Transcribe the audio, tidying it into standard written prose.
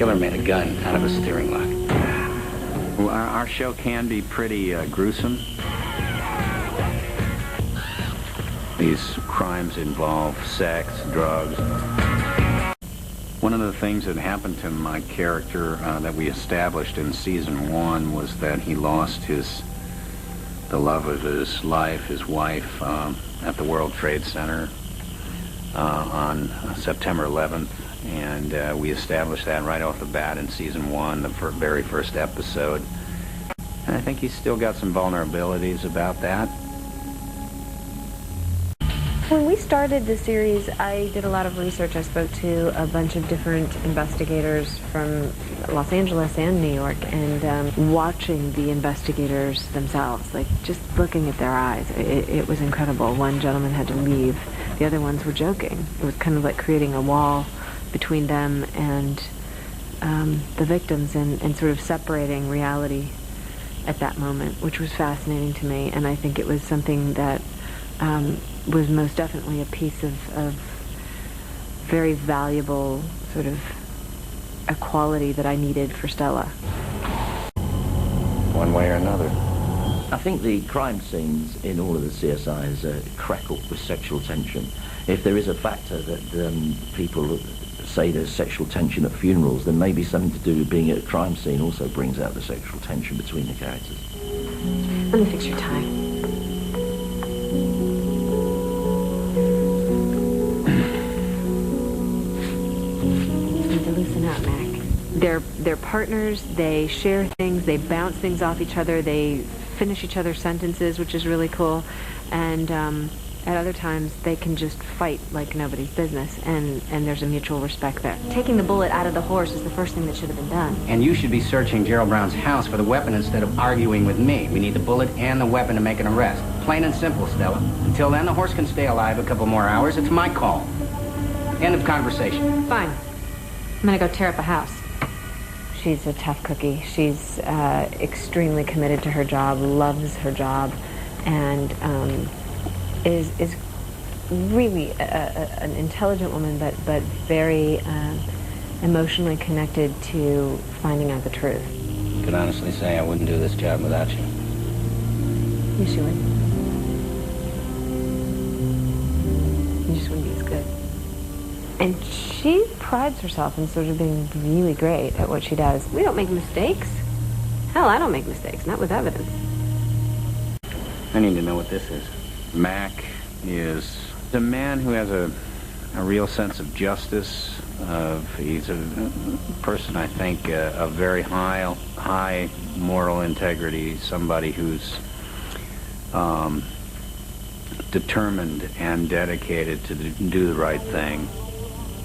killer made a gun out of a steering lock. Well, our show can be pretty gruesome. These crimes involve sex, drugs. One of the things that happened to my character that we established in season 1 was that he lost the love of his life, his wife, at the World Trade Center on September 11th. And we established that right off the bat in season 1, the very first episode. And I think he's still got some vulnerabilities about that. When we started the series, I did a lot of research. I spoke to a bunch of different investigators from Los Angeles and New York, and watching the investigators themselves, like just looking at their eyes, it was incredible. One gentleman had to leave. The other ones were joking. It was kind of like creating a wall between them and the victims, and sort of separating reality at that moment, which was fascinating to me. And I think it was something that was most definitely a piece of very valuable sort of a quality that I needed for Stella. One way or another. I think the crime scenes in all of the CSIs crack up with sexual tension. If there is a factor that people say there's sexual tension at funerals, then maybe something to do with being at a crime scene also brings out the sexual tension between the characters. Let me fix your tie. You need to loosen up, Mac. They're partners, they share things, they bounce things off each other, they finish each other's sentences, which is really cool. And at other times, they can just fight like nobody's business, and there's a mutual respect there. Taking the bullet out of the horse is the first thing that should have been done. And you should be searching Gerald Brown's house for the weapon instead of arguing with me. We need the bullet and the weapon to make an arrest. Plain and simple, Stella. Until then, the horse can stay alive a couple more hours. It's my call. End of conversation. Fine. I'm gonna go tear up a house. She's a tough cookie. She's extremely committed to her job, loves her job, and is really an intelligent woman, but very emotionally connected to finding out the truth. I could honestly say I wouldn't do this job without you. Yes, you would. You just wouldn't be as good. And she prides herself in sort of being really great at what she does. We don't make mistakes. Hell, I don't make mistakes, not with evidence. I need to know what this is. Mac is a man who has a real sense of justice. He's a person, I think, of very high moral integrity, somebody who's determined and dedicated to do the right thing.